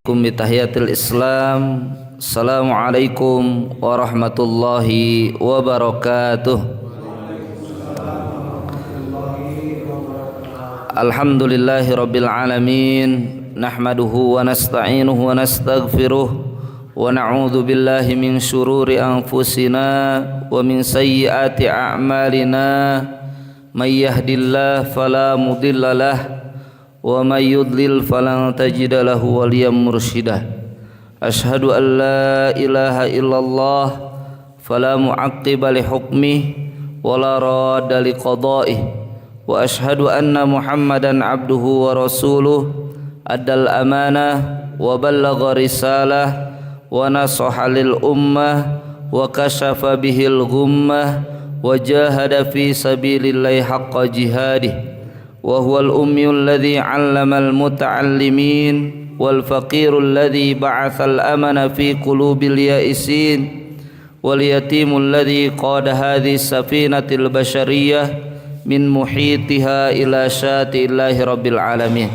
Bitahiyatil Islam. Assalamualaikum warahmatullahi wabarakatuh. Alhamdulillahi rabbil alamin. Nahmaduhu wa nasta'inuhu wa nastaghfiruh wa na'udzu billahi min syururi anfusina wa min sayyiati a'malina. May yahdihillahu fala mudilla lahu wa may yudlil falan tajida lahu waliyan mursyida. Asyhadu an la ilaha illallah fala mu'aqqiba li hukmihi wa la radda li qada'ihi wa asyhadu anna Muhammadan abduhu wa rasuluh addal amanah wa ballagha risalah wa nasaha lil ummah wa kashafa bihil ghummah wa jahada fi sabilillahi haqqa jihadihi wa huwal ummiyul ladzi 'allamal muta'allimin wal faqirul ladzi ba'atsal amana fi qulubil ya'isin wal yatimul ladzi qada hadhihi safinatil basyariyah min muhitiha ila syatillahi rabbil alamin.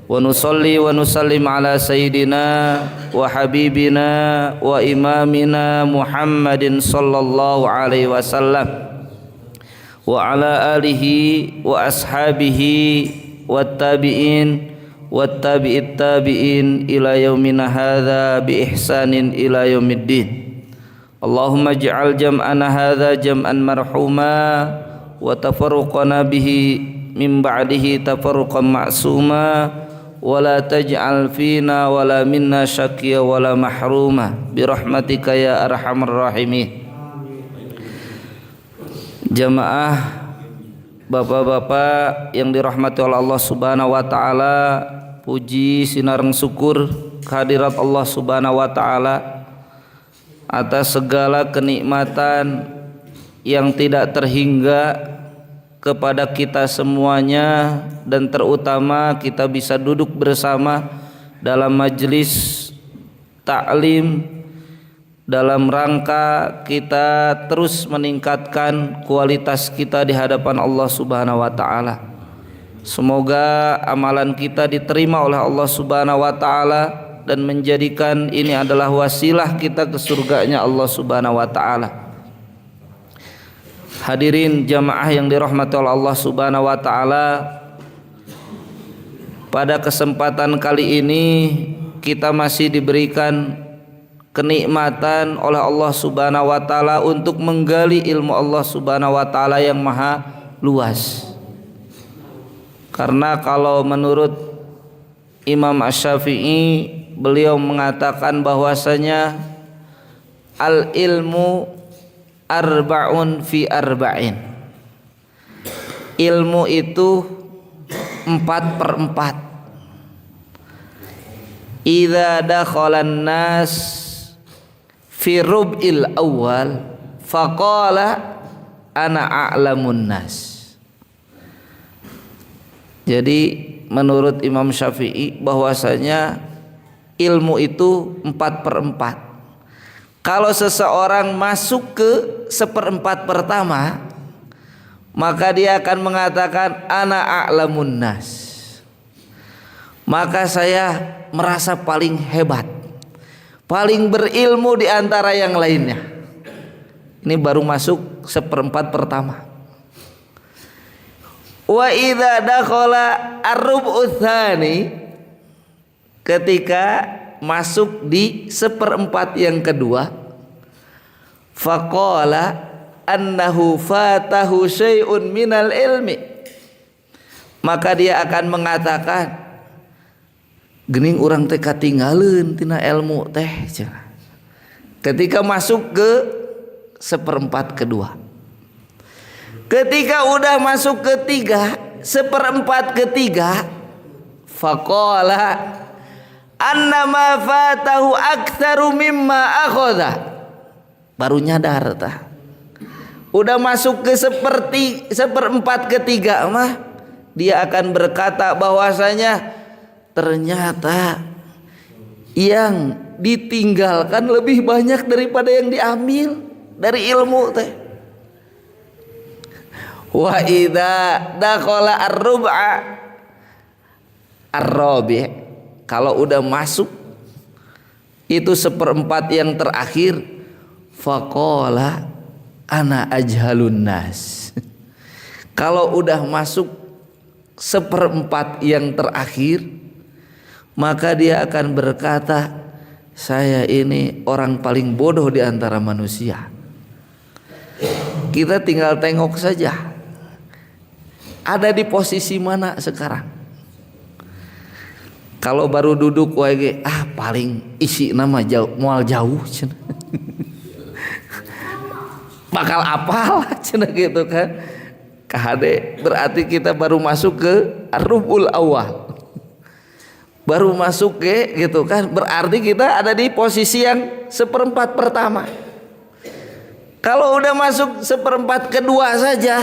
Wa nusalli wa nusallim ala sayyidina wa habibina wa imamina Muhammadin sallallahu alaihi wasallam wa ala alihi wa ashabihi wat tabi'in wat tabi'it tabi'in ila yaumina hadza bi ihsanin ila yaumiddin. Allahumma ij'al jam'ana hadza jam'an marhuma wa tafarruqana bihi min ba'dihi tafarruqan ma'suma wa la taj'al fina wa la minna syaqiyya wa la mahruma bi rahmatika ya arhamar rahimin. Jamaah bapak-bapak yang dirahmati oleh Allah Subhanahu wa taala, puji sinareng syukur kehadirat Allah Subhanahu wa taala atas segala kenikmatan yang tidak terhingga kepada kita semuanya, dan terutama kita bisa duduk bersama dalam majelis taklim dalam rangka kita terus meningkatkan kualitas kita di hadapan Allah Subhanahu wa taala. Semoga amalan kita diterima oleh Allah Subhanahu wa taala dan menjadikan ini adalah wasilah kita ke surganya Allah Subhanahu wa taala. Hadirin jamaah yang dirahmati oleh Allah Subhanahu wa taala, pada kesempatan kali ini kita masih diberikan kenikmatan oleh Allah Subhanahu wa taala untuk menggali ilmu Allah Subhanahu wa taala yang maha luas. Karena kalau menurut Imam Asy-Syafi'i, beliau mengatakan bahwasanya al ilmu arba'un fi arba'in. Ilmu itu 4/4. Idza dakhalan nas fi rub'il awal faqala ana a'lamun nas. Jadi menurut Imam Syafi'i bahwasanya ilmu itu 4/4. Kalau seseorang masuk ke 1/4 pertama, maka dia akan mengatakan ana a'lamun nas. Maka saya merasa paling hebat, paling berilmu di antara yang lainnya. Ini baru masuk 1/4 pertama. Wa idza dakhala ar-rub'u tsani, ketika masuk di 1/4 yang kedua, faqala annahu fatahu syai'un minal ilmi, maka dia akan mengatakan geuning urang teh katinggalieun tina ilmu teh. Ketika masuk ke 1/4 kedua, ketika udah masuk ketiga 1/4 ketiga, faqala annama fatahu aktsaru mimma akhadha, baru nyadar tah. Udah masuk ke 1/4 ketiga mah dia akan berkata bahwasanya ternyata yang ditinggalkan lebih banyak daripada yang diambil dari ilmu teh. Wa idza dakhala ar-rub'a ar-rabi', kalau udah masuk itu seperempat yang terakhir, faqala ana ajhalun nas. Kalau udah masuk seperempat yang terakhir, maka dia akan berkata, saya ini orang paling bodoh di antara manusia. Kita tinggal tengok saja, ada di posisi mana sekarang. Kalau baru duduk wae paling isi nama jauh, mual jauh cenah. Bakal apal cenah gitu kan. KHD berarti kita baru masuk ke ar-rubul awal. Baru masuk ke gitu kan, berarti kita ada di posisi yang seperempat pertama. Kalau udah masuk seperempat kedua saja,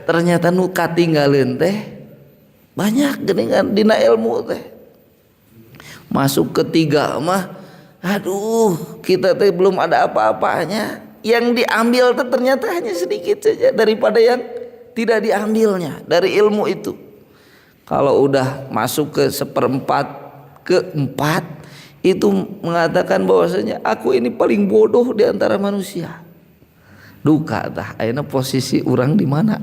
ternyata nu katinggalin teh banyak geningan dina ilmu teh. Masuk ketiga mah, aduh kita teh belum ada apa-apanya. Yang diambil teh ternyata hanya sedikit saja daripada yang tidak diambilnya dari ilmu itu. Kalau udah masuk ke seperempat keempat, itu mengatakan bahwasanya aku ini paling bodoh di antara manusia. Duka tah ayeuna posisi orang di mana?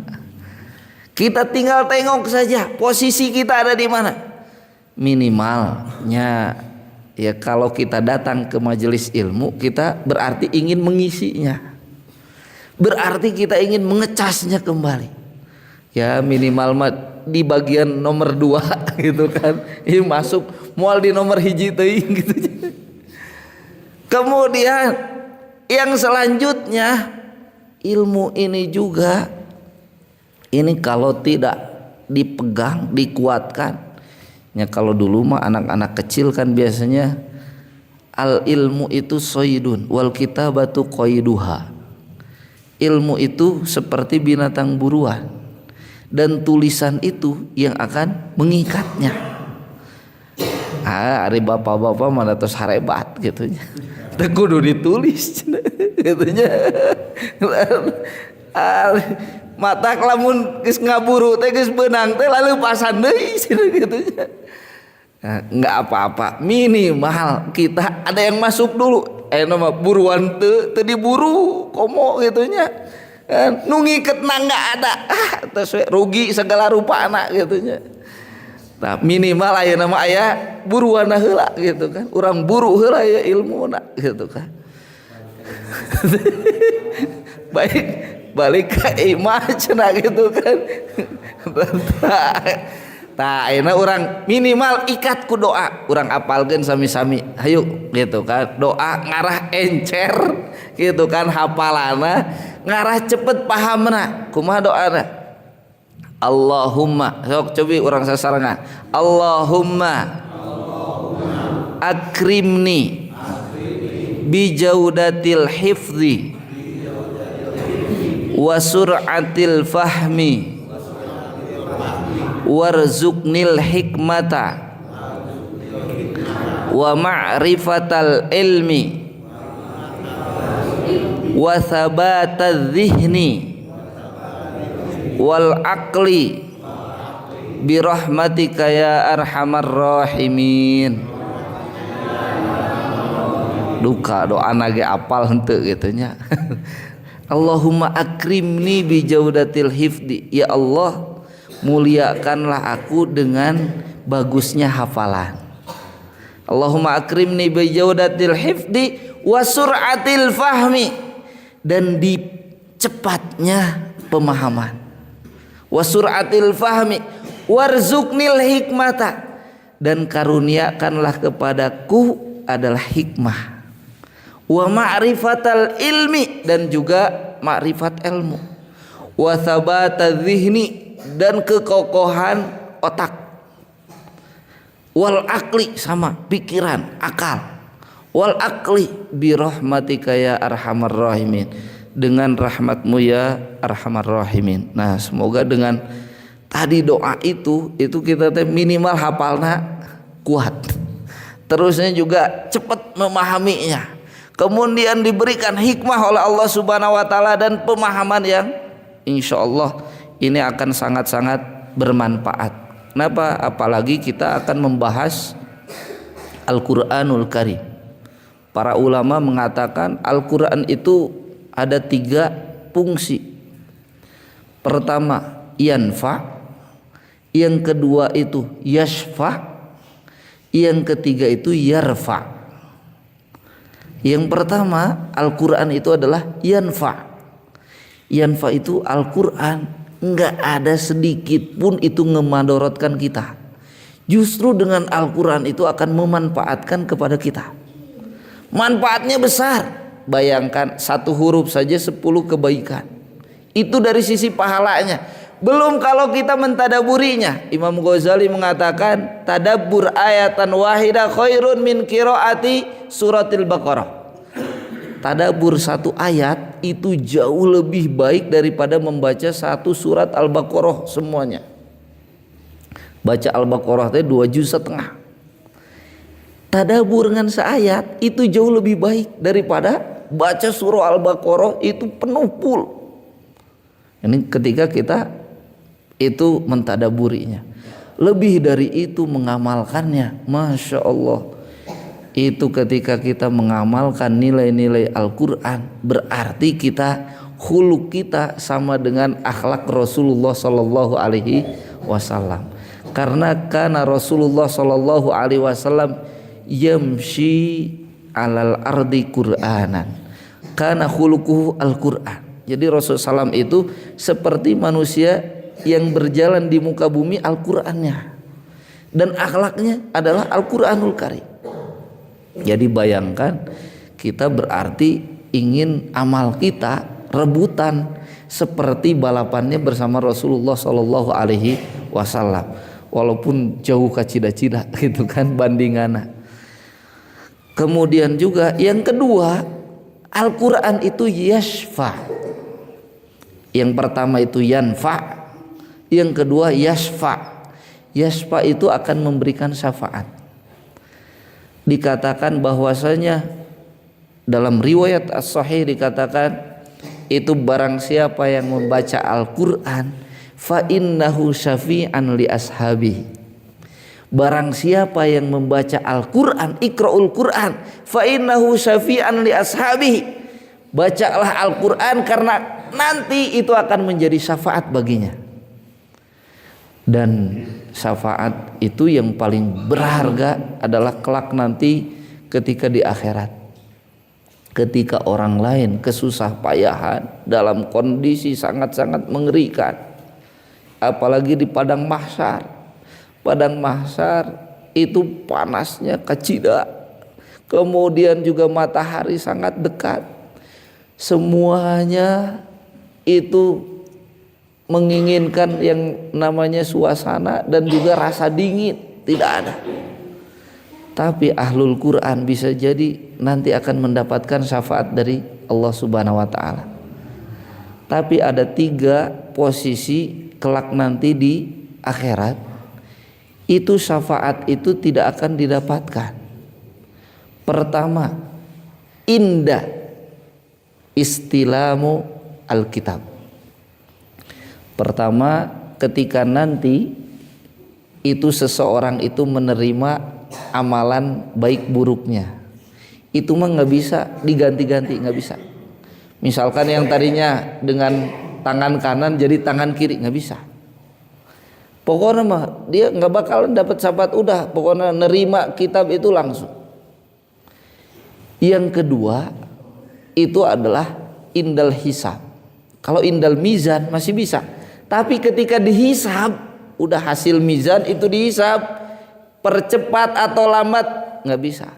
Kita tinggal tengok saja posisi kita ada di mana. Minimalnya ya kalau kita datang ke majelis ilmu, kita berarti ingin mengisinya. Berarti kita ingin mengecasnya kembali. Ya minimal di bagian nomor 2 gitu kan. Ini masuk mual di nomor hiji teuing gitu. Kemudian yang selanjutnya, ilmu ini juga ini kalau tidak dipegang, dikuatkan. Ya kalau dulu mah anak-anak kecil kan biasanya al ilmu itu soidun wal kitabatu qaiduha. Ilmu itu seperti binatang buruan dan tulisan itu yang akan mengikatnya. Ari bapak-bapak mana tos harebat gitunya. Teu kudu ditulis gitunya. Mata lamun geus ngaburu teh geus beunang teh lalu pasan deui gitunya. Nah, enggak apa-apa, minimal kita ada yang masuk dulu. Nama buruan teu diburu komo gitunya. Nu ngiketna enggak ada. Tos rugi segala rupana gitunya. Nah, minimal ayeuna mah aya buruanna heula gitu kan. Urang buru heula ya ilmuna gitu kan. balik ke imah cenah gitu kan. Tah ayeuna urang minimal ikat ku doa, urang apalkeun sami-sami. Hayu gitu kan. Doa ngarah encer gitu kan hafalana, ngarah cepet pahamna. Kumaha doana? Allahumma, sok cobi urang sasarangan. Allahumma akrimni bijaudatil hifzi wa sur'atil fahmi warzuqnil hikmata wa ma'rifatal ilmi wa thabatadz dhihni wal aqli birahmatika ya arhamar rahimin. Duka doa nage apal henteu gitu nya. Allahumma akrimni bijaudatil hifdi, ya Allah muliakanlah aku dengan bagusnya hafalan. Allahumma akrimni bijaudatil hifdi wa sur'atil fahmi, dan di cepatnya pemahaman. Wa sur'atil fahmi warzuqnil hikmata, dan karuniakanlah kepadaku adalah hikmah. Wa ma'rifatal ilmi, dan juga ma'rifat ilmu. Wa thabatadz dhihni, dan kekokohan otak. Wal aqli, sama pikiran, akal. Wal aqli bi rahmatika ya arhamar rahimin, dengan rahmatmu ya arhamar rahimin. Nah, semoga dengan tadi doa itu kita teh minimal hafalna kuat. Terusnya juga cepat memahaminya. Kemudian diberikan hikmah oleh Allah Subhanahu wa taala dan pemahaman yang insyaallah ini akan sangat-sangat bermanfaat. Kenapa? Apalagi kita akan membahas Al-Qur'anul Karim. Para ulama mengatakan Al-Quran itu ada 3 fungsi. Pertama yanfa, yang kedua itu yashfa, yang ketiga itu yarfa. Yang pertama Al-Quran itu adalah yanfa. Yanfa itu Al-Quran enggak ada sedikit pun itu ngemadorotkan kita. Justru dengan Al-Quran itu akan memanfaatkan kepada kita. Manfaatnya besar. Bayangkan 1 huruf saja 10 kebaikan. Itu dari sisi pahalanya. Belum kalau kita mentadaburinya. Imam Ghazali mengatakan tadabbur ayatan wahidah khairun min qiraati suratil Baqarah. Tadabbur 1 ayat itu jauh lebih baik daripada membaca 1 surat Al-Baqarah semuanya. Baca Al-Baqarah itu 2,5 juz. Tadabbur dengan seayat itu jauh lebih baik daripada baca surah Al-Baqarah itu penuh full. Ini ketika kita itu mentadaburinya. Lebih dari itu mengamalkannya. Masya Allah. Itu ketika kita mengamalkan nilai-nilai Al-Quran, berarti kita khuluq kita sama dengan akhlak Rasulullah Sallallahu Alaihi Wasallam. Karena Rasulullah Sallallahu Alaihi Wasallam yamshi alal ardi Qur'anan, kana khuluquhu Al-Quran. Jadi Rasulullah SAW itu seperti manusia yang berjalan di muka bumi Al-Qurannya, dan akhlaknya adalah Al-Quranul Karim. Jadi bayangkan kita berarti ingin amal kita rebutan seperti balapannya bersama Rasulullah Sallallahu Alaihi Wasallam, walaupun jauh kacida-cida gitu kan bandingannya. Kemudian juga yang kedua, Al-Quran itu yashfa. Yang pertama itu yanfa, yang kedua yashfa. Yashfa itu akan memberikan syafaat. Dikatakan bahwasanya dalam riwayat as-sahih dikatakan itu barang siapa yang membaca Al-Quran fa innahu syafi'an li ashabihi. Barang siapa yang membaca Al-Quran, ikra'ul Quran fa innahu syafi'an li ashabihi. Bacalah Al-Quran karena nanti itu akan menjadi syafaat baginya. Dan syafaat itu yang paling berharga adalah kelak nanti ketika di akhirat. Ketika orang lain kesusah payahan dalam kondisi sangat-sangat mengerikan. Apalagi di padang mahsyar. Padang mahsyar itu panasnya kacida, kemudian juga matahari sangat dekat, semuanya itu menginginkan yang namanya suasana dan juga rasa dingin tidak ada. Tapi ahlul Quran bisa jadi nanti akan mendapatkan syafaat dari Allah Subhanahu wa taala. Tapi ada 3 posisi kelak nanti di akhirat. Itu syafaat itu tidak akan didapatkan. Pertama, indah istilamu Alkitab. Pertama, ketika nanti itu seseorang itu menerima amalan baik buruknya, itu mah nggak bisa diganti-ganti, nggak bisa. Misalkan yang tadinya dengan tangan kanan jadi tangan kiri, nggak bisa. Pokoknya mah dia nggak bakalan dapat syafaat, udah pokoknya nerima kitab itu langsung. Yang kedua itu adalah indal hisab. Kalau indal mizan masih bisa, tapi ketika dihisab udah hasil mizan itu dihisab, percepat atau lambat nggak bisa.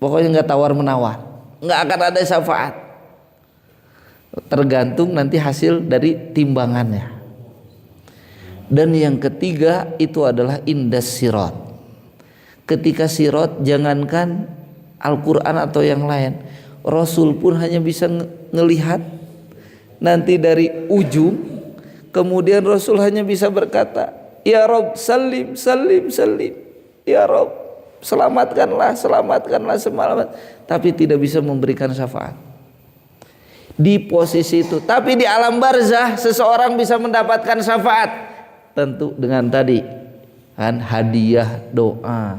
Pokoknya nggak tawar menawar, nggak akan ada syafaat. Tergantung nanti hasil dari timbangannya. Dan yang ketiga itu adalah indas sirat. Ketika sirat, jangankan Al-Quran atau yang lain, Rasul pun hanya bisa ngelihat nanti dari ujung. Kemudian Rasul hanya bisa berkata, Ya Rob salim salim salim, Ya Rob selamatkanlah selamatkanlah selamat. Tapi tidak bisa memberikan syafaat di posisi itu. Tapi di alam barzah seseorang bisa mendapatkan syafaat, tentu dengan tadi kan hadiah doa,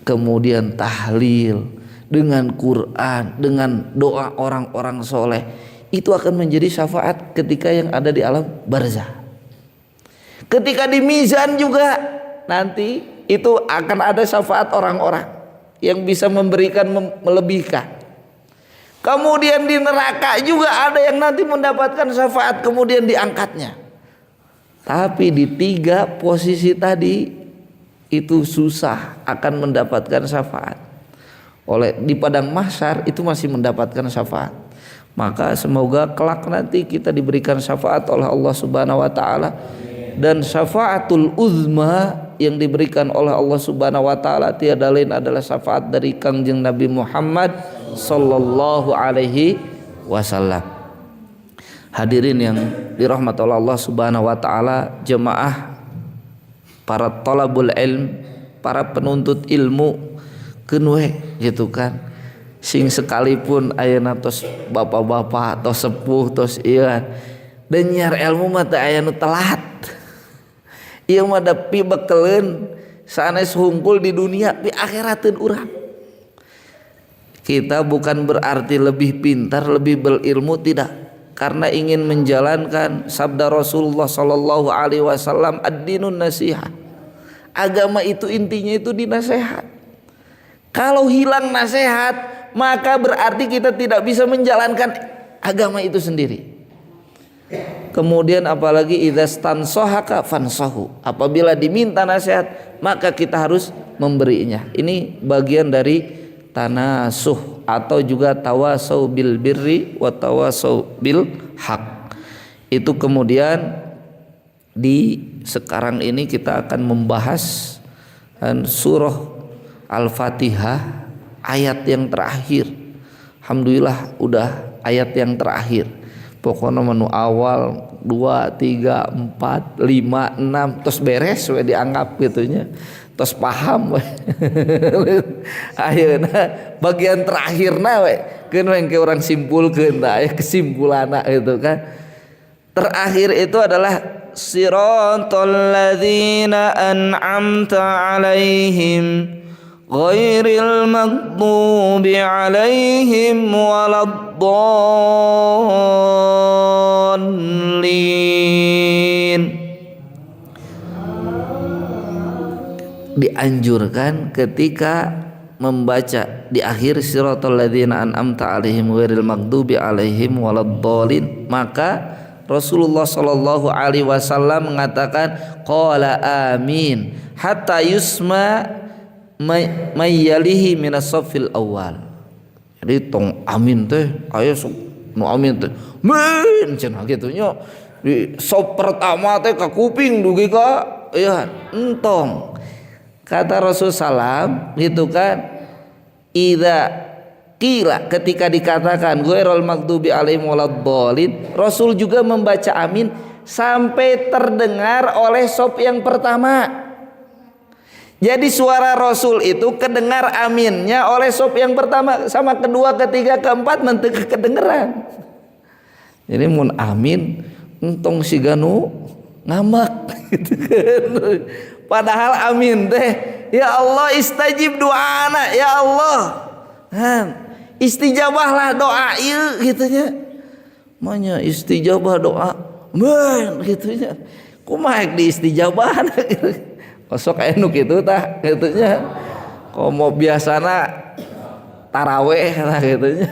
kemudian tahlil, dengan Quran, dengan doa orang-orang soleh, itu akan menjadi syafaat ketika yang ada di alam barzah. Ketika di mizan juga nanti itu akan ada syafaat orang-orang yang bisa memberikan, melebihkan. Kemudian di neraka juga ada yang nanti mendapatkan syafaat kemudian diangkatnya. Tapi di 3 posisi tadi itu susah akan mendapatkan syafaat. Di padang mahsyar itu masih mendapatkan syafaat. Maka semoga kelak nanti kita diberikan syafaat oleh Allah Subhanahu wa taala, dan syafaatul uzma yang diberikan oleh Allah Subhanahu wa taala tiada lain adalah syafaat dari Kangjeng Nabi Muhammad sallallahu alaihi wasallam. Hadirin yang dirahmati Allah Subhanahu wa taala, jemaah, para thalabul ilm, para penuntut ilmu keun gitu kan. Sing sekalipun ayeuna tos bapak-bapak, tos sepuh, tos ieu dan nyiar ilmu mah teh aya nu telat. Ieu mah da pibekeleun sanes hungkul di dunia di akhirateun urang. Kita bukan berarti lebih pintar, lebih berilmu, tidak. Karena ingin menjalankan sabda Rasulullah sallallahu alaihi wasallam, ad-dinun nasihat. Agama itu intinya itu dinasehat. Kalau hilang nasihat, maka berarti kita tidak bisa menjalankan agama itu sendiri. Kemudian apalagi idzastansohaka fansahu. Apabila diminta nasihat, maka kita harus memberinya. Ini bagian dari tanasuh atau juga tawasau bil birri wa tawasau bil haq. Itu kemudian di sekarang ini kita akan membahas surah Al-Fatihah ayat yang terakhir. Alhamdulillah udah ayat yang terakhir. Pokoknya menu awal 2, 3, 4, 5, 6 terus beres we dianggap gitunya. Tos paham we. Ayeuna bagian terakhirna we keun we orang simpulkeun tah aya kesimpulanna gitu kan. Terakhir itu adalah siratal ladzina an'amta 'alaihim ghairil maghdubi 'alaihim waladdallin. Dianjurkan ketika membaca di akhir siratal ladzina an'amta 'alaihim ghairil maghdubi 'alaihim waladdallin, maka Rasulullah sallallahu alaihi wasallam mengatakan qala amin hatta yusma mayyalihi minas saffil awal. Jadi tong amin teh aya nu amin teh min cenah kitu nya di sop pertama teh ka kuping dugi ka ya entong. Kata Rasul salam gitu kan, idza qila, ketika dikatakan ghairul maghdubi alaihim waladdallin, Rasul juga membaca amin sampai terdengar oleh sop yang pertama. Jadi suara Rasul itu kedengar aminnya oleh sop yang pertama, sama kedua, ketiga, keempat nanti kedengeran. Jadi mun amin entong siganu ngamak gitu kan. Padahal amin teh ya Allah istajib doana ya Allah. Istijabahlah doa ieu gitunya. Manya istijabah doa men gitunya. Kumaha di istijabahna gitu. Kosok aya nu kitu tah gitunya. Komo biasana taraweh tah gitunya.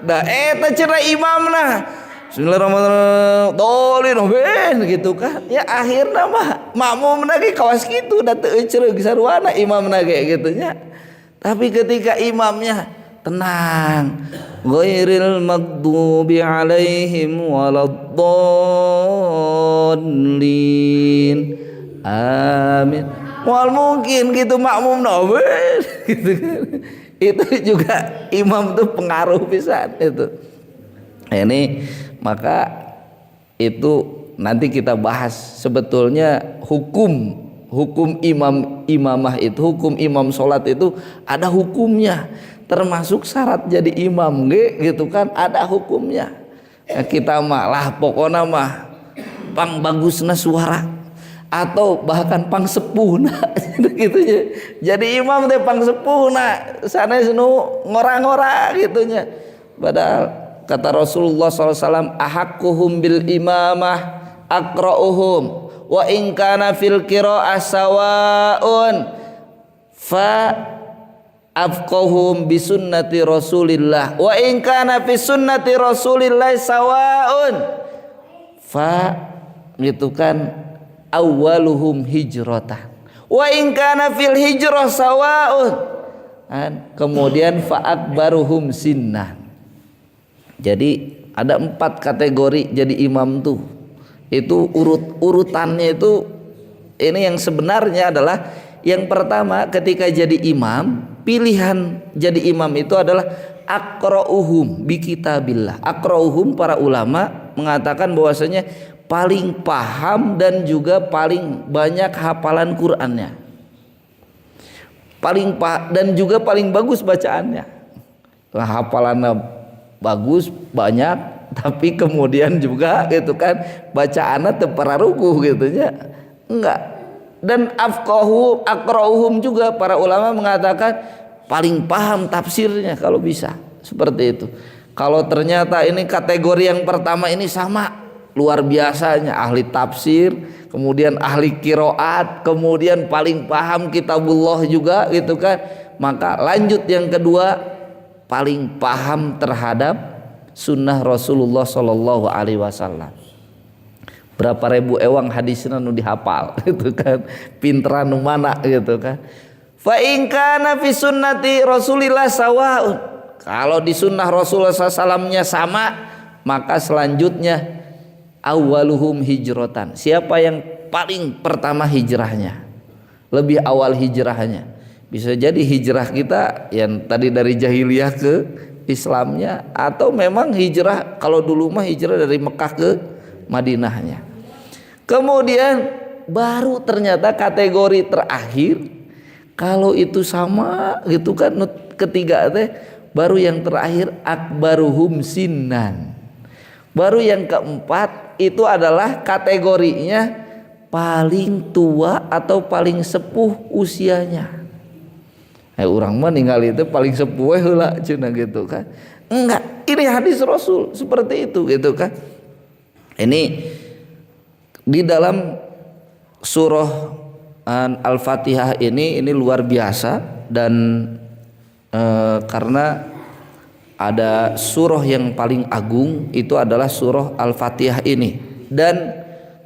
Da eta cenah imamna Bismillahirrahmanirrahim dolin ben gitu kan. Ya akhirna mah makmumna ge kawas kitu da teu ceureuh sarwana imamna ge gitunya. Tapi ketika imamnya tenang, ghairil maghdubi alaihim waladdallin, amin. Wal mungkin gitu makmumna gitu kan. Itu juga imam tuh pengaruh pisan itu. Ini maka itu nanti kita bahas sebetulnya hukum imamah itu, hukum imam sholat itu ada hukumnya, termasuk syarat jadi imam gitu kan, ada hukumnya. Nah, kita mah lah pokoknya mah pang bagusna suara atau bahkan pangsepuhna gitu nya. Jadi imam teh pangsepuhna sanes nu ngora-ngora gitu nya. Padahal kata Rasulullah SAW, ahakkuhum bil imamah aqra'uhum wa in kana fil qira'ah sawaun fa afqahum bi sunnati Rasulillah wa in kana fi sunnati Rasulillah sawaun fa gitu kan awwaluhum hijratan wa in kana fil hijrah sawaun. Kemudian fa akbaruhum sinnan. Jadi ada 4 kategori jadi imam tuh. Itu urutannya itu ini yang sebenarnya adalah yang pertama ketika jadi imam, pilihan jadi imam itu adalah aqra'uhum bi kitabillah. Aqra'uhum para ulama mengatakan bahwasanya paling paham dan juga paling banyak hafalan Qur'annya. Dan juga paling bagus bacaannya. Hafalannya bagus banyak, tapi kemudian juga gitu kan bacaannya teu pararuguh gitu nya. Enggak. Dan aqra'uhum juga para ulama mengatakan paling paham tafsirnya kalau bisa seperti itu. Kalau ternyata ini kategori yang pertama ini sama luar biasanya ahli tafsir, kemudian ahli qiraat, kemudian paling paham kitabullah juga gitu kan, maka lanjut yang kedua paling paham terhadap sunnah Rasulullah sallallahu alaihi wasallam. Berapa ribu ewang hadisna nu dihafal gitu kan, pinteran nu mana gitu kan. Fa in kana fi sunnati Rasulillah sawaun, kalau di sunnah Rasulullah SAW-nya sama, maka selanjutnya awwaluhum hijratan, siapa yang paling pertama hijrahnya, lebih awal hijrahnya. Bisa jadi hijrah kita yang tadi dari jahiliyah ke Islamnya, atau memang hijrah kalau dulu mah hijrah dari Mekah ke Madinahnya. Kemudian baru ternyata kategori terakhir, kalau itu sama gitu kan, ketiga teh baru yang terakhir akbaruhum sinnan. Baru yang keempat itu adalah kategorinya paling tua atau paling sepuh usianya. Orang mah ninggal itu paling sepuh heula cenah gitu kan. Enggak, ini hadis Rasul seperti itu gitu kan. Ini di dalam surah Al-Fatihah ini luar biasa, dan karena ada surah yang paling agung itu adalah surah Al-Fatihah ini. Dan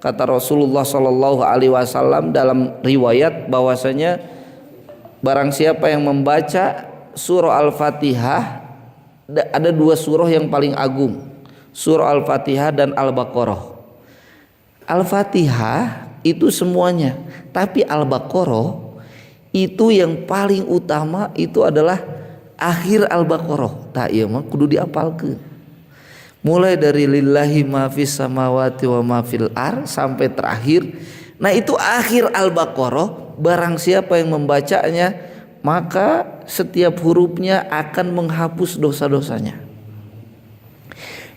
kata Rasulullah sallallahu alaihi wasallam dalam riwayat bahwasanya barang siapa yang membaca surah Al-Fatihah, ada 2 surah yang paling agung, surah Al-Fatihah dan Al-Baqarah. Al-Fatihah itu semuanya, tapi Al-Baqarah itu yang paling utama itu adalah akhir Al-Baqarah. Tak iya mah kudu diapalkeun. Mulai dari lillahi ma fis samawati wa ma fil ar sampai terakhir. Nah, itu akhir Al-Baqarah, barang siapa yang membacanya maka setiap hurufnya akan menghapus dosa-dosanya.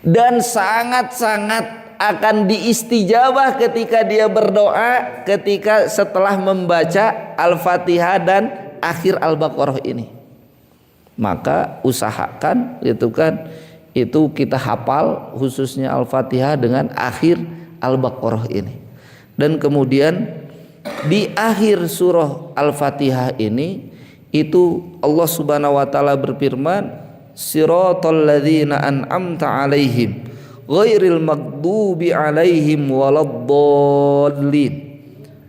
Dan sangat-sangat akan diistijabah ketika dia berdoa ketika setelah membaca Al-Fatihah dan akhir Al-Baqarah ini. Maka usahakan gitu kan, itu kita hafal khususnya Al-Fatihah dengan akhir Al-Baqarah ini. Dan kemudian di akhir surah Al-Fatihah ini itu Allah Subhanahu wa taala berfirman, siratal ladzina an'amta 'alaihim ghairil maghdubi 'alaihim waladdallin.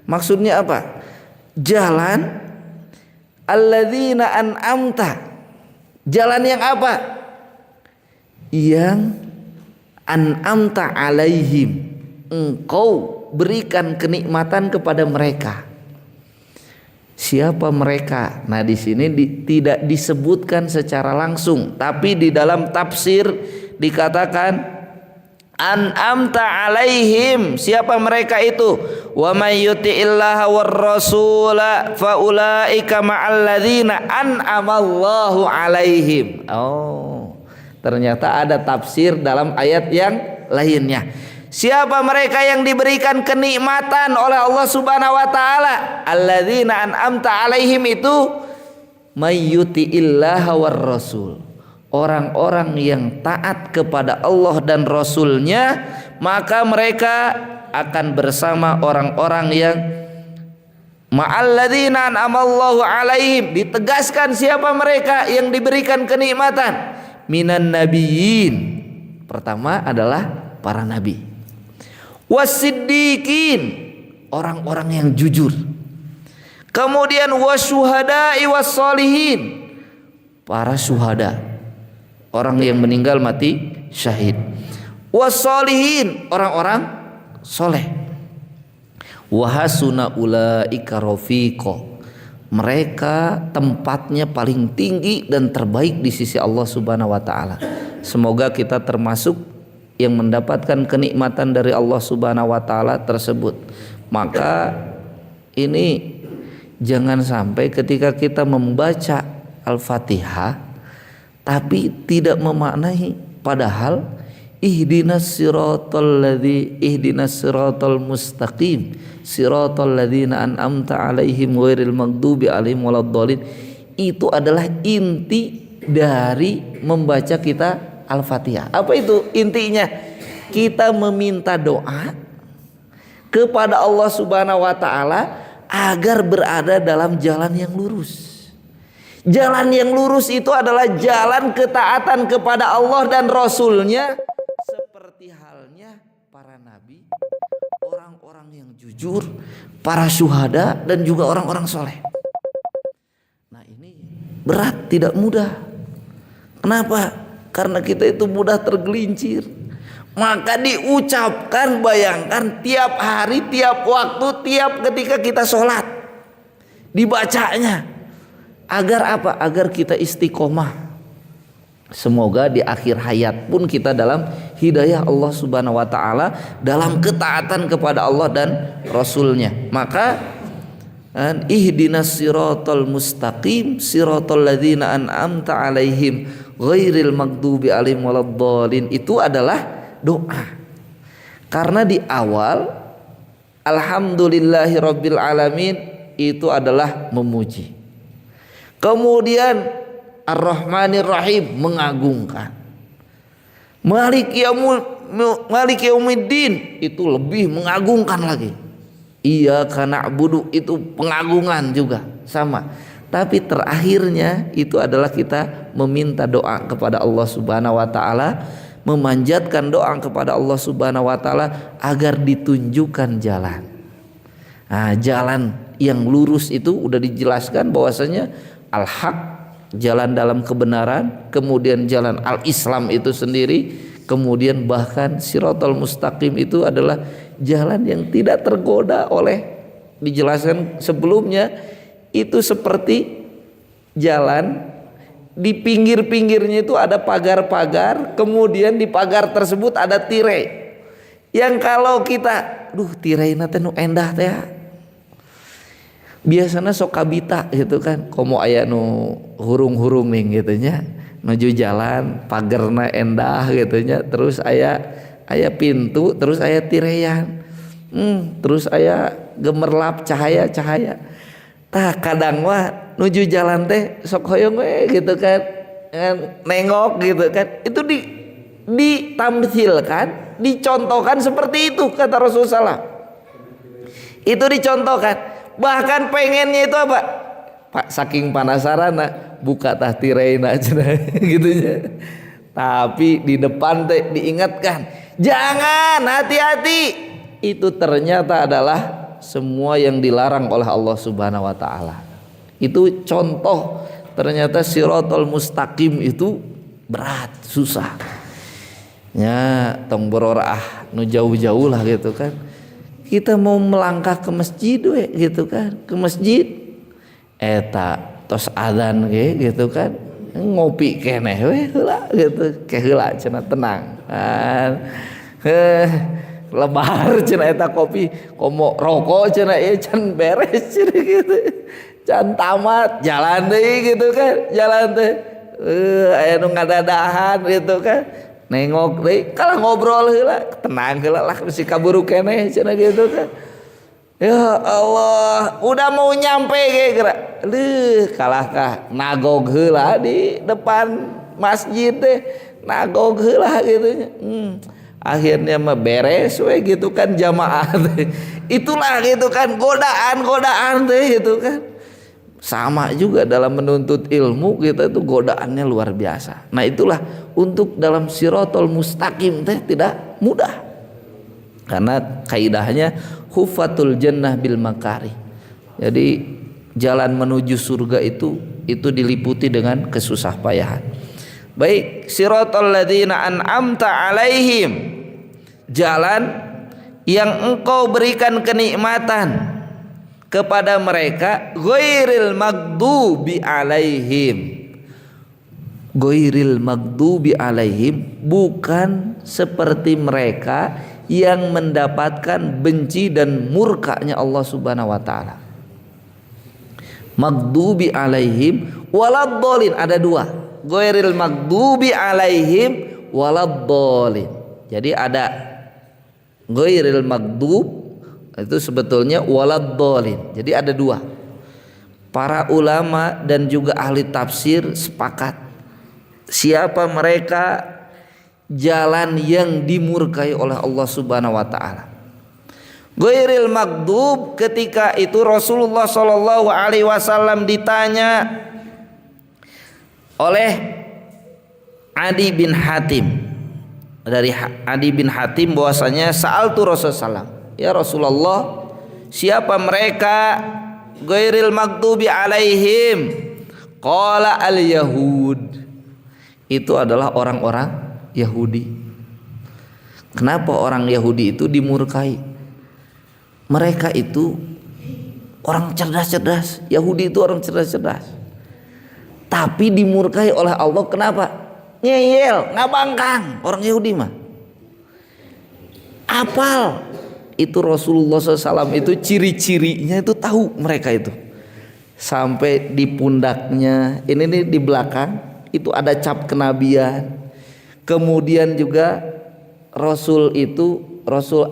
Maksudnya apa? Jalan alladzina an'amta. Jalan yang apa? Yang an'amta 'alaihim, engkau berikan kenikmatan kepada mereka. Siapa mereka? Nah, di sini tidak disebutkan secara langsung, tapi di dalam tafsir dikatakan an'amta alaihim. Siapa mereka itu? Wa may yuti'illaha war rasula fa ulaika ma'al ladzina an'amallahu alaihim. Oh, ternyata ada tafsir dalam ayat yang lainnya. Siapa mereka yang diberikan kenikmatan oleh Allah Subhanahu wa taala? Alladzina an'amta alaihim itu mayyuti'illaha war rasul. Orang-orang yang taat kepada Allah dan Rasulnya, maka mereka akan bersama orang-orang yang ma'alladzina an'amallahu alaihim. Ditegaskan siapa mereka yang diberikan kenikmatan? Minan nabiyyin. Pertama adalah para nabi. Wasiddiqin, orang-orang yang jujur. Kemudian wasyuhada'i wassolihin, para syuhada, orang yang meninggal mati syahid. Wassolihin, orang-orang soleh. Wahasuna ulaika rafiqo, mereka tempatnya paling tinggi dan terbaik di sisi Allah Subhanahu wa taala. Semoga kita termasuk yang mendapatkan kenikmatan dari Allah Subhanahu wa taala tersebut. Maka ini jangan sampai ketika kita membaca Al-Fatihah tapi tidak memaknai, padahal ihdinas siratal mustaqim siratal ladzina an'amta alaihim ghairil maghdubi alaihim waladdallin. Itu adalah inti dari membaca kita Al-Fatihah. Apa itu intinya? Kita meminta doa kepada Allah Subhanahu wa taala agar berada dalam jalan yang lurus. Jalan yang lurus itu adalah jalan ketaatan kepada Allah dan Rasulnya, seperti halnya para nabi, orang-orang yang jujur, para syuhada, dan juga orang-orang soleh. Nah ini berat, tidak mudah. Kenapa? Karena kita itu mudah tergelincir. Maka diucapkan, bayangkan tiap hari, tiap waktu, tiap ketika kita sholat, dibacanya. Agar apa? Agar kita istiqomah. Semoga di akhir hayat pun kita dalam hidayah Allah Subhanahu wa taala, dalam ketaatan kepada Allah dan Rasulnya. Maka ihdinas siratal mustaqim siratal ladzina an'amta alaihim ghairil maghdubi alaihim waladdallin, itu adalah doa. Karena di awal alhamdulillahirabbil alamin itu adalah memuji. Kemudian ar-rahmanir rahim, mengagungkan. Maliki yaumiddin itu lebih mengagungkan lagi. Iyyaka na'budu itu pengagungan juga sama. Tapi terakhirnya itu adalah kita meminta doa kepada Allah Subhanahu wa taala, memanjatkan doa kepada Allah Subhanahu wa taala agar ditunjukkan jalan. Nah, jalan yang lurus itu udah dijelaskan bahwasanya al-haq, jalan dalam kebenaran, kemudian jalan al-Islam itu sendiri, kemudian bahkan siratal mustaqim itu adalah jalan yang tidak tergoda oleh, dijelaskan sebelumnya, itu seperti jalan di pinggir-pinggirnya itu ada pagar-pagar, kemudian di pagar tersebut ada tirai. Yang kalau kita, tirai teh nu endah teh, biasanya sok kabita gitu kan, komo aya nu hurung-hurung nih gitu nya, menuju jalan pagarna endah gitu nya, terus aya pintu, terus aya tiraian, terus aya gemerlap cahaya-cahaya. Tah kadang mah nuju jalan teh sok hoyong we gitu kan, nengok gitu kan, itu ditamsilkan, dicontohkan seperti itu kata Rasulullah. Itu dicontohkan, bahkan pengennya itu apa? Pak saking penasaran buka tah tiraina gitu ya. Tapi di depan teh diingatkan, jangan, hati-hati. Itu ternyata adalah semua yang dilarang oleh Allah Subhanahu wa taala. Itu contoh, ternyata siratal mustaqim itu berat, susah. Ya, tong berorah nu jauh-jauh lah gitu kan. Kita mau melangkah ke masjid we gitu kan, ke masjid eta tos adzan ge gitu kan. Ngopi keneh we heula gitu, ke heula cenah tenang. Lebar cenah eta kopi, komo rokok cenah ieu can beres cenah gitu. Can tamat jalan deui gitu kan, jalan teh aya nu ngadadahan gitu kan. nengok deui kalah ngobrol heula tenang heula lah mesti kaburu keneh cenah gitu kan. Ya Allah, udah mau nyampe kira. Kalahkah nagog heula di depan masjid teh. Nagog heula gitu nya. Akhirnya mah beres we gitu kan jamaah teh. Itulah gitu kan godaan teh gitu kan. Sama juga dalam menuntut ilmu kita itu godaannya luar biasa. Nah, itulah untuk dalam siratal mustaqim teh tidak mudah. Karena kaidahnya hufatul jannah bil makari. Jadi jalan menuju surga itu diliputi dengan kesusah payahan. Baik, siratal ladzina an'amta alaihim. Jalan yang engkau berikan kenikmatan kepada mereka, ghairil maghdubi alaihim. Ghairil maghdubi alaihim, bukan seperti mereka yang mendapatkan benci dan murkanya Allah Subhanahu wa taala. Maghdubi alaihim waladdallin, ada dua. Ghairil maghdubi alaihim waladdallin. Jadi ada ghairil maghdub itu sebetulnya waladdallin. Jadi ada dua. Para ulama dan juga ahli tafsir sepakat siapa mereka jalan yang dimurkai oleh Allah Subhanahu wa taala. Ghairil maghdub, ketika itu Rasulullah sallallahu alaihi wasallam ditanya oleh Adi bin Hatim. Dari Adi bin Hatim bahwasanya sa'altu Rasulullah, ya Rasulullah, siapa mereka ghairil maghdubi alaihim? Qala al yahud. Itu adalah orang-orang Yahudi. Kenapa orang Yahudi itu dimurkai? Mereka itu orang cerdas-cerdas. Yahudi itu orang cerdas-cerdas. Tapi dimurkai oleh Allah. Kenapa? Ngeyel, ngabangkang. Orang Yahudi mah apal. Itu Rasulullah SAW itu ciri-cirinya itu tahu mereka itu. Sampai di pundaknya, ini nih di belakang itu ada cap kenabian. Kemudian juga Rasul itu, Rasul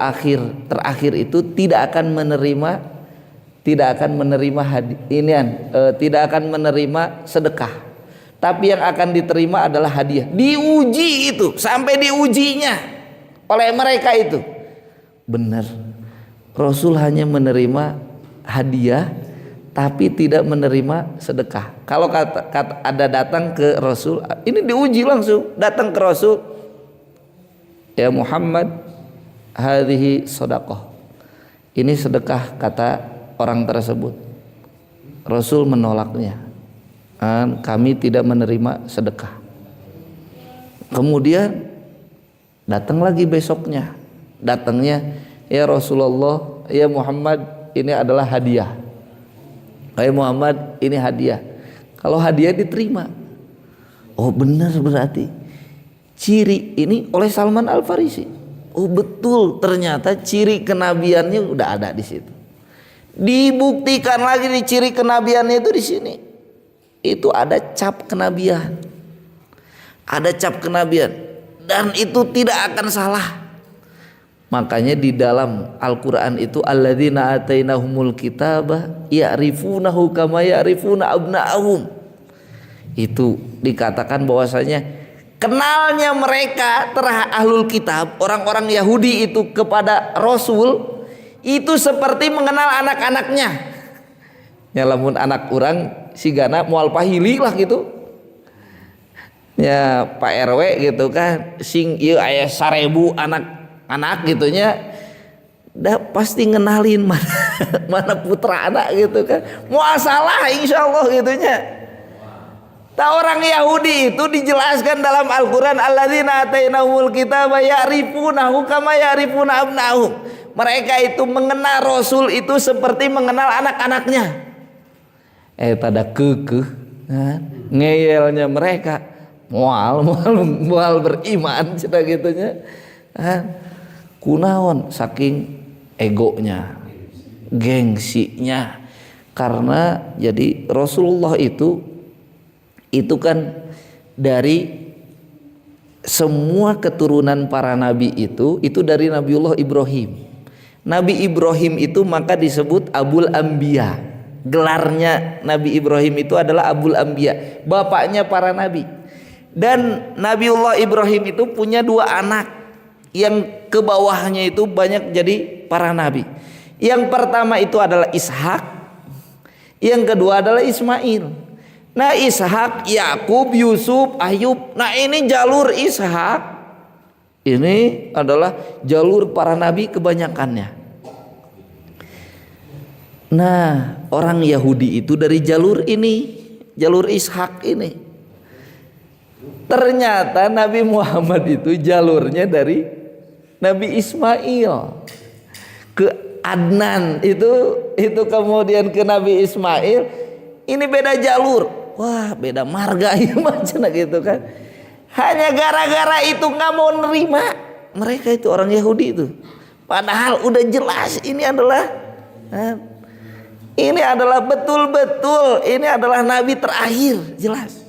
terakhir itu tidak akan menerima tidak akan menerima sedekah, tapi yang akan diterima adalah hadiah. Diuji itu, sampai diujinya oleh mereka itu. Benar, Rasul hanya menerima hadiah tapi tidak menerima sedekah. Kalau ada datang ke Rasul, ini diuji langsung, datang ke Rasul, ya Muhammad, hadhihi sedekah, ini sedekah, kata orang tersebut. Rasul menolaknya, kami tidak menerima sedekah. Kemudian datang lagi besoknya, datangnya, ya Rasulullah, ya Muhammad, ini adalah hadiah. Hai Muhammad, ini hadiah. Kalau hadiah diterima. Oh benar, berarti ciri ini oleh Salman Al Farisi. Oh betul, ternyata ciri kenabiannya udah ada di situ. Dibuktikan lagi di ciri kenabiannya itu di sini. Itu ada cap kenabian. Ada cap kenabian dan itu tidak akan salah. Makanya di dalam Al-Quran itu alladzina atainahumul kitaba ya'rifunahu kama ya'rifuna abna'ahum. Itu dikatakan bahwasanya kenalnya mereka ahlul kitab, orang-orang Yahudi itu kepada Rasul itu seperti mengenal anak-anaknya. Ya lamun anak orang sigana moal pahili lah gitu. Ya Pak RW gitu kan, sing ieu aya 1000 anak gitunya, dah pasti ngenalin mana putra anak gitu kan. Muasalah insyaallah gitunya. Ta orang Yahudi itu dijelaskan dalam Al-Qur'an alladzina atainahumul kitaba ya'rifunahu kama ya'rifuna abna'ahum. Mereka itu mengenal Rasul itu seperti mengenal anak-anaknya. Tada kekeh ngeyelnya mereka mual beriman cita gitunya. Kunaon saking egonya, gengsinya. Karena jadi Rasulullah itu kan dari semua keturunan para nabi itu dari Nabiullah Ibrahim. Nabi Ibrahim itu maka disebut Abul Anbiya. Gelarnya Nabi Ibrahim itu adalah Abul Anbiya, bapaknya para nabi. Dan Nabiullah Ibrahim itu punya 2 anak yang ke bawahnya itu banyak jadi para nabi. Yang pertama itu adalah Ishak, yang kedua adalah Ismail. Nah, Ishak, Yakub, Yusuf, Ayub. Nah, ini jalur Ishak ini adalah jalur para nabi kebanyakannya. Nah, orang Yahudi itu dari jalur ini, jalur Ishak ini. Ternyata Nabi Muhammad itu jalurnya dari Nabi Ismail ke Adnan, itu kemudian ke Nabi Ismail. Ini beda jalur. Wah, beda marga ya macam gitu kan. Hanya gara-gara itu nggak mau nerima. Mereka itu orang Yahudi itu. Padahal udah jelas ini adalah betul-betul ini adalah nabi terakhir, jelas.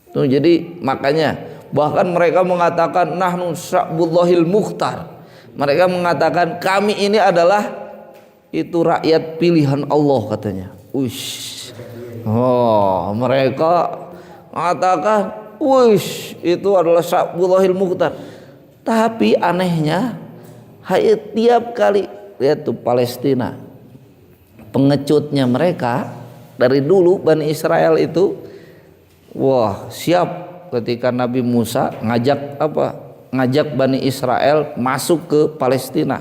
Tuh, jadi makanya bahkan mereka mengatakan nahnu sya'bullahil mukhtar. Mereka mengatakan kami ini adalah itu rakyat pilihan Allah katanya. Ush. Oh, mereka mengatakan, "Wush, itu adalah Sya'bullahil Mukhtar." Tapi anehnya, tiap kali lihat tuh Palestina, pengecutnya mereka dari dulu Bani Israel itu, wah siap ketika Nabi Musa ngajak Bani Israel masuk ke Palestina.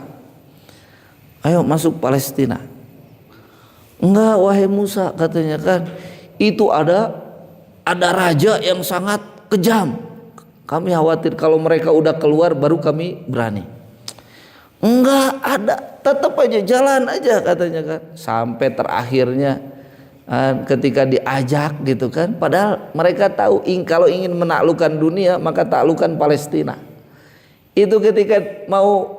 Ayo masuk Palestina. Enggak, wahai Musa, katanya kan, itu ada raja yang sangat kejam. Kami khawatir kalau mereka udah keluar baru kami berani. Enggak ada, tetap aja jalan aja katanya kan. Sampai terakhirnya ketika diajak gitu kan, padahal mereka tahu kalau ingin menaklukkan dunia maka taklukkan Palestina. Itu ketika mau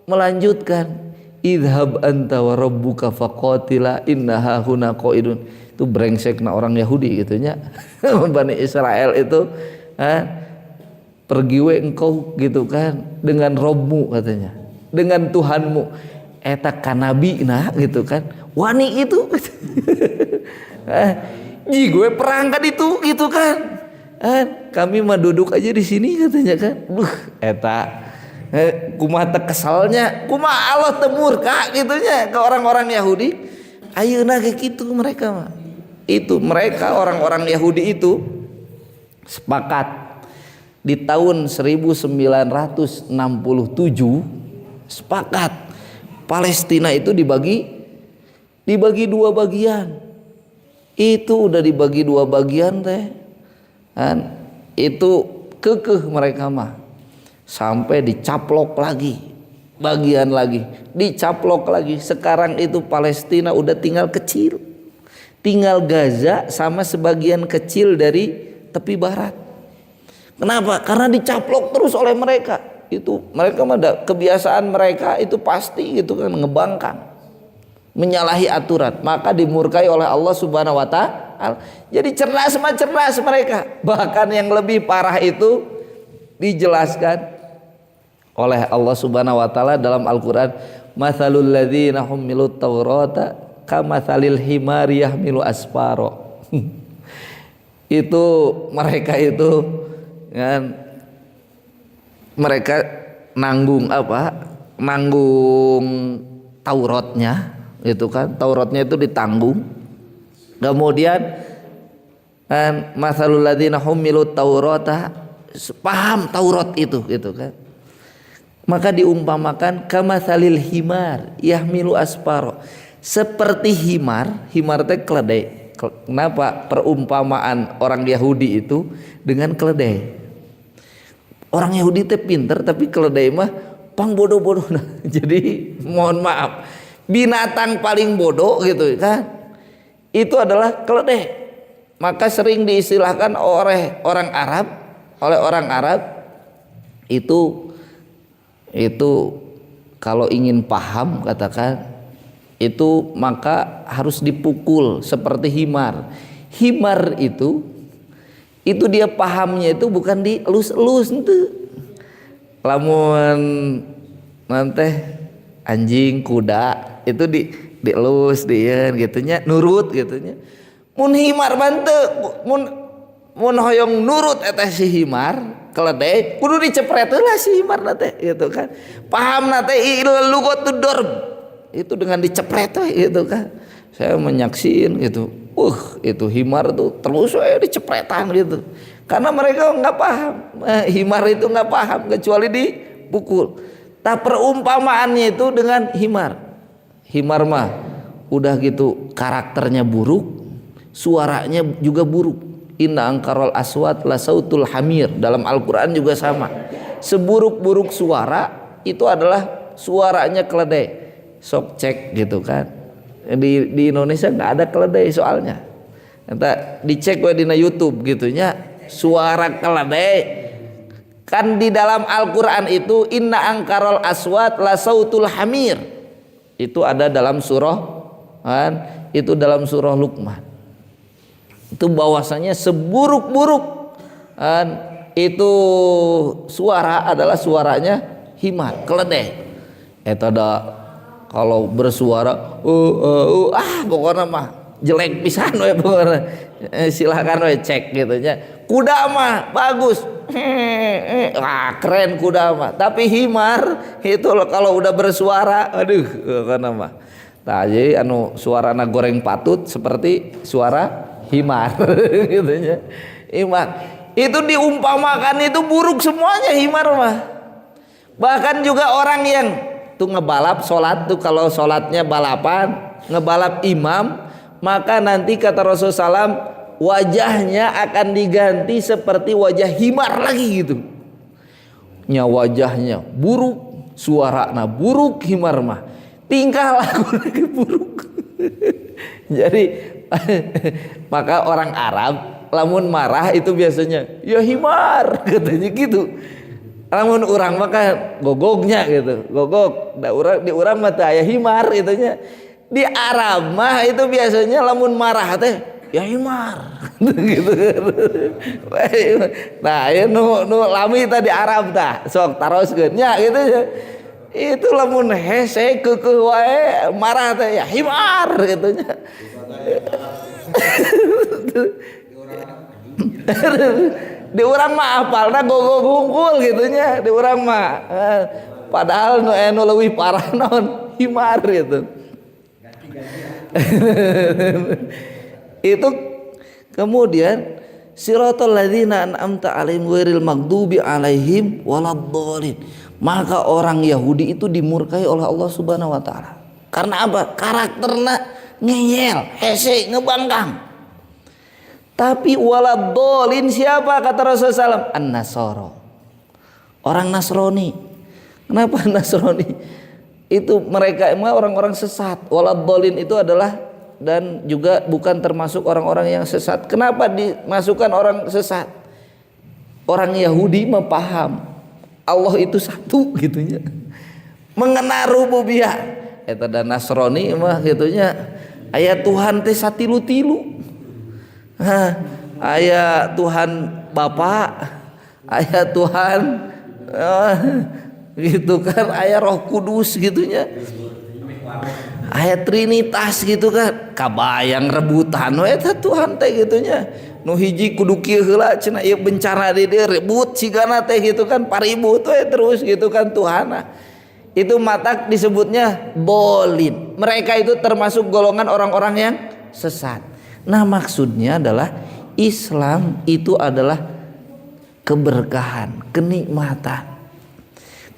melanjutkan, idhab anta wa rabbuka faqatila innaha huna qaidun. Itu brengsekna orang Yahudi gitunya. Bani Israel itu pergi we engkau gitu kan dengan Robmu katanya, dengan Tuhanmu. Eta kanabi nah gitu kan. Wani itu. Ji gue perangkat itu gitu kan. Kami mah duduk aja di sini katanya kan. Eta kumaha teu kesalnya, kumaha Allah teu murka gitunya ke orang-orang Yahudi. Ayeuna kayak gitu mereka mah. Itu mereka orang-orang Yahudi itu sepakat di tahun 1967 sepakat Palestina itu dibagi 2 bagian. Itu udah dibagi 2 bagian teh. Itu kekeh mereka mah. Sampai dicaplok lagi, bagian lagi, dicaplok lagi. Sekarang itu Palestina udah tinggal kecil, tinggal Gaza sama sebagian kecil dari tepi barat. Kenapa? Karena dicaplok terus oleh mereka. Itu mereka kebiasaan mereka itu pasti gitu kan, ngebangkang, menyalahi aturan, maka dimurkai oleh Allah Subhanahu wa Ta'ala. Jadi cerdas mereka. Bahkan yang lebih parah itu dijelaskan oleh Allah Subhanahu wa Ta'ala dalam Al-Qur'an, matsalul ladzina humilut taurata kamatsalil himari yahmilu asfaro. Itu mereka itu kan, mereka nanggung Tauratnya itu kan, Tauratnya itu ditanggung. Kemudian kan matsalul ladzina humilut taurata, paham Taurat itu gitu kan. Maka diumpamakan kamatsalil himar yahmilu asfaro, seperti himar teh keledai. Kenapa perumpamaan orang Yahudi itu dengan keledai? Orang Yahudi teh pinter tapi keledai mah pang bodoh-bodoh. Jadi mohon maaf, binatang paling bodoh gitu kan, itu adalah keledai. Maka sering diistilahkan oleh orang Arab itu kalau ingin paham katakan itu maka harus dipukul seperti himar. Himar itu itu dia pahamnya itu bukan di elus-elus ente. Lamun nanti anjing kuda itu di elus dia gitunya nurut gitunya. Mun himar bante mun hoyong nurut eta si himar keledai kudu dicepret heula si himar nate gitu kan. Paham nate lugotu dorb itu dengan dicepret gitu kan. Saya menyaksiin gitu. Itu himar tuh terus dicepretan gitu. Karena mereka nggak paham. Himar itu nggak paham kecuali dipukul. Tak perumpamaannya itu dengan himar. Himar mah udah gitu karakternya buruk, suaranya juga buruk. Inna angkarol aswat la sautul hamir, dalam Al-Quran juga sama. Seburuk-buruk suara itu adalah suaranya keledai. Sok cek gitu kan. Di Indonesia nggak ada keledai soalnya. Entah dicek di YouTube gitunya suara keledai. Kan di dalam Al-Quran itu inna angkarol aswat la sautul hamir. Itu ada dalam surah kan? Itu dalam surah Luqman. Itu bahwasanya seburuk-buruk kan? Itu suara adalah suaranya himar, keledai. Itu ada kalau bersuara pokoknya mah jelek pisan we pokoknya. Silakan we cek gitu nya. Kuda mah bagus. Keren kuda mah. Tapi himar itu kalau udah bersuara aduh kana mah. Tah jadi anu suarana goreng patut seperti suara himar gitu nya. Himar itu diumpamakan itu buruk semuanya himar mah. Bahkan juga orang yang tuh ngebalap sholat tuh kalau sholatnya balapan ngebalap imam maka nanti kata Rasulullah SAW wajahnya akan diganti seperti wajah himar lagi gitu. Wajahnya buruk, suaranya buruk himar mah. Tingkah laku lagi buruk. Jadi maka orang Arab lamun marah itu biasanya ya himar katanya gitu. Lamun urang maka gogognya gitu, gogog. Di urang mah teh aya himar itunya. Di Arab mah itu biasanya lamun marah teh ya himar gitu. Nah, ya nu lami tadi Arab tah sok taroskeun nya gitu ya. Itu lamun hese keukeuh wae marah teh ya himar gitu nya. Di urang mah apalna gogog hungkul gitunya di urang mah. Padahal nu leuwih parah naon himar gitu. Itu kemudian siratal ladzina an'amta 'alaihim ghairil maghdubi 'alaihim waladdallin. Maka orang Yahudi itu dimurkai oleh Allah Subhanahu wa taala. Karena apa? Karakterna ngeyel, hese, ngebangkang. Tapi waladdallin siapa kata Rasulullah SAW? An-Nasara. Orang Nasrani. Kenapa Nasrani? Itu mereka emang orang-orang sesat. Waladdallin itu adalah dan juga bukan termasuk orang-orang yang sesat. Kenapa dimasukkan orang sesat? Orang Yahudi mempaham Allah itu satu gitunya. Mengenal rububiyah. Eta dan Nasrani mah gitunya. Aya Tuhan teh satilu-tilu. Aya Tuhan Bapa, aya Tuhan gitu kan, aya Roh Kudus gitunya. Aya Trinitas gitu kan. Kabayang rebutan we eta Tuhan teh gitunya. Nu hiji kudu kieu heula cenah ieu bencana di dieu rebut sigana teh gitu kan paribut we terus gitu kan Tuhanna. Itu matak disebutnya bolin. Mereka itu termasuk golongan orang-orang yang sesat. Nah maksudnya adalah Islam itu adalah keberkahan, kenikmatan.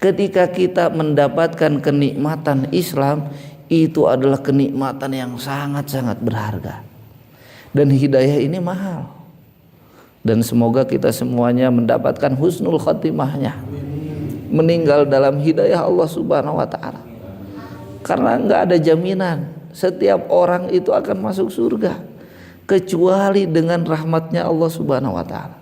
Ketika kita mendapatkan kenikmatan Islam, itu adalah kenikmatan yang sangat-sangat berharga. Dan hidayah ini mahal. Dan semoga kita semuanya mendapatkan husnul khotimahnya. Meninggal dalam hidayah Allah Subhanahu wa taala. Karena enggak ada jaminan setiap orang itu akan masuk surga kecuali dengan rahmatnya Allah Subhanahu wa taala.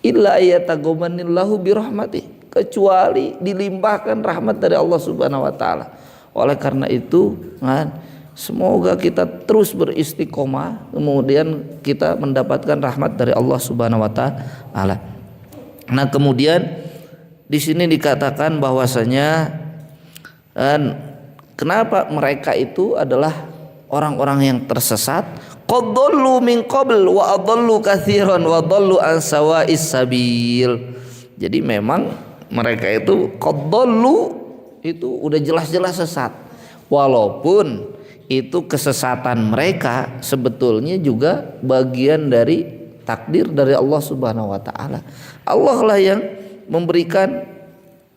Illa ayataghamanillahu birahmatih, kecuali dilimpahkan rahmat dari Allah Subhanahu wa taala. Oleh karena itu kan Semoga kita terus beristiqomah, kemudian kita mendapatkan rahmat dari Allah Subhanahu wa taala. Nah, kemudian di sini dikatakan bahwasanya kenapa mereka itu adalah orang-orang yang tersesat? Qad dhallu min qabl wa adallu katsiran wa dhallu an sawa'is sabil. Jadi memang mereka itu qad dhallu itu udah jelas-jelas sesat. Walaupun itu kesesatan mereka sebetulnya juga bagian dari takdir dari Allah Subhanahu wa taala. Allah lah yang memberikan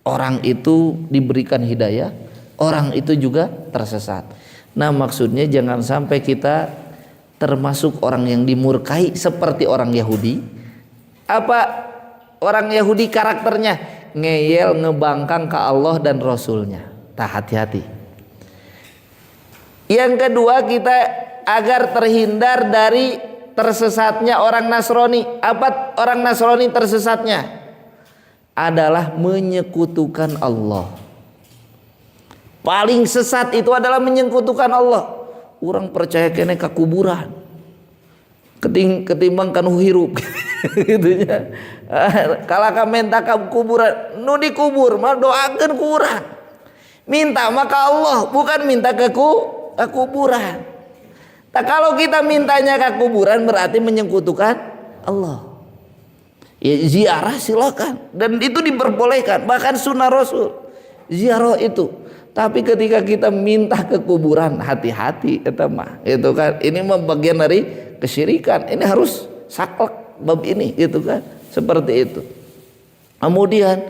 orang itu diberikan hidayah, orang itu juga tersesat. Nah, maksudnya jangan sampai kita termasuk orang yang dimurkai seperti orang Yahudi. Apa orang Yahudi karakternya? Ngeyel, ngebangkang ke Allah dan Rasulnya. Hati-hati. Yang kedua, kita agar terhindar dari tersesatnya orang Nasrani. Apa orang Nasrani tersesatnya? Adalah menyekutukan Allah. Paling sesat itu adalah menyekutukan Allah. Orang percaya kene ka kuburan ketimbang kanu hirup gitu nya. Kalau ka menta ka kuburan nu dikubur mah doakeun ku urang. Minta maka Allah, bukan minta ke kuburan. Nah, kalau kita mintanya ke kuburan berarti menyekutukan Allah. Ya, ziarah silakan dan itu diperbolehkan, bahkan sunnah Rasul ziarah itu. Tapi ketika kita minta ke kuburan, hati-hati eta mah, itu kan. Ini mah bagian dari kesyirikan. Ini harus saklek bab ini, gitu kan. Seperti itu. Kemudian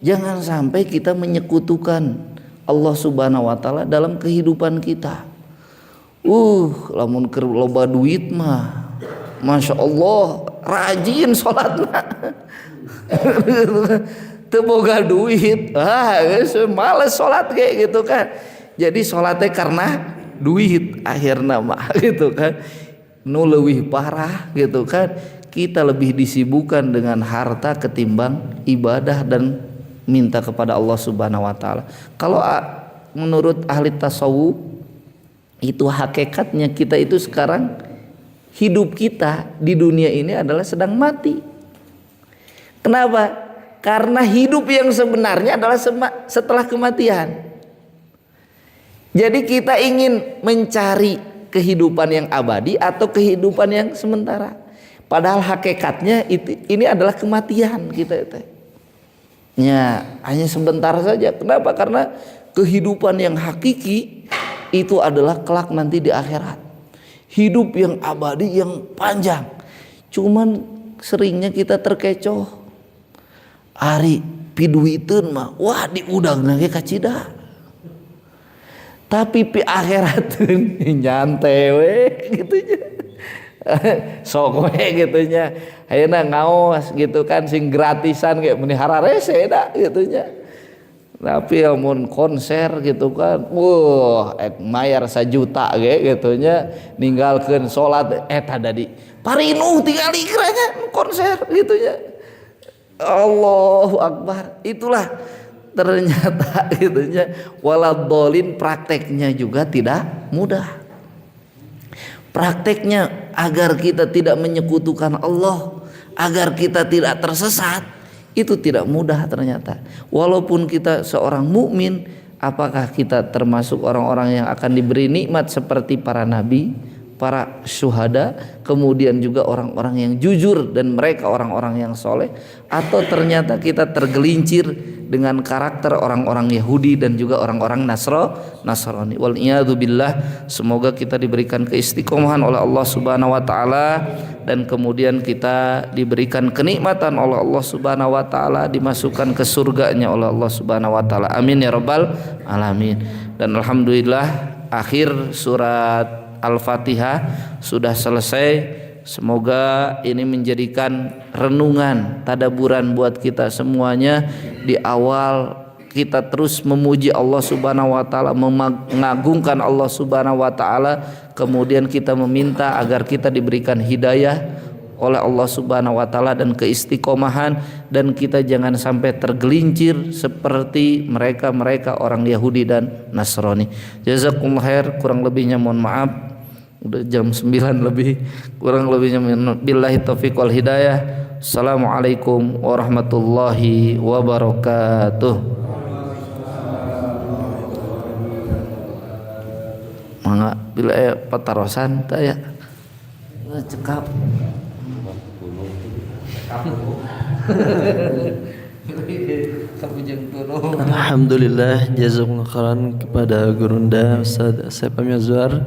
jangan sampai kita menyekutukan Allah Subhanahu wa taala dalam kehidupan kita. Lamun keur loba duit mah Masya Allah rajin sholatna. Teu boga duit, males sholat kayak gitu kan. Jadi sholatnya karena duit akhirnya mah gitu kan. Nu leuwih parah gitu kan. Kita lebih disibukkan dengan harta ketimbang ibadah dan minta kepada Allah Subhanahu wa taala. Kalau menurut ahli tasawuf itu hakikatnya kita itu sekarang hidup kita di dunia ini adalah sedang mati. Kenapa? Karena hidup yang sebenarnya adalah setelah kematian. Jadi kita ingin mencari kehidupan yang abadi atau kehidupan yang sementara. Padahal hakikatnya ini adalah kematian kita itu. Ya, hanya sebentar saja. Kenapa? Karena kehidupan yang hakiki itu adalah kelak nanti di akhirat. Hidup yang abadi yang panjang. Cuman seringnya kita terkecoh. Ari piduiteun mah wah diudangna ge kacida. Tapi pi akhirat nyantai we gitu nya. Sok we gitu nya. Ayeuna ngaos gitu kan sing gratisan ge meni hararese da gitu nya. Tapi amun konser gitu kan, mayar 1 juta ge gitu nya, ninggalkeun salat eta tadi. Parinuh tingali kiranya konser gitu nya. Allahu Akbar. Itulah ternyata gitu nya waladhdallin, prakteknya juga tidak mudah. Prakteknya agar kita tidak menyekutukan Allah, agar kita tidak tersesat, itu tidak mudah ternyata. Walaupun kita seorang mukmin, apakah kita termasuk orang-orang yang akan diberi nikmat seperti para nabi, para syuhada, kemudian juga orang-orang yang jujur dan mereka orang-orang yang soleh, atau ternyata kita tergelincir dengan karakter orang-orang Yahudi dan juga orang-orang Nasrani. Wal iyadu billah. Semoga kita diberikan keistiqomahan oleh Allah Subhanahu wa taala dan kemudian kita diberikan kenikmatan oleh Allah Subhanahu wa taala, dimasukkan ke surganya oleh Allah Subhanahu wa taala. Amin ya rabbal alamin. Dan alhamdulillah akhir surat Al-Fatihah sudah selesai. Semoga ini menjadikan renungan, tadaburan buat kita semuanya. Di awal kita terus memuji Allah Subhanahu wa taala, mengagungkan Allah Subhanahu wa taala, kemudian kita meminta agar kita diberikan hidayah oleh Allah Subhanahu wa taala dan keistiqomahan, dan kita jangan sampai tergelincir seperti mereka orang Yahudi dan Nasrani. Jazakumullah khair, kurang lebihnya mohon maaf. Udah jam 9 lebih, kurang lebihnya billahi taufiq wal hidayah. Assalamualaikum warahmatullahi wabarakatuh. Mangga bila patarosan teh ya cekap. Alhamdulillah, jazakumullah khairan kepada Gurunda Ustaz Saipam Yazwar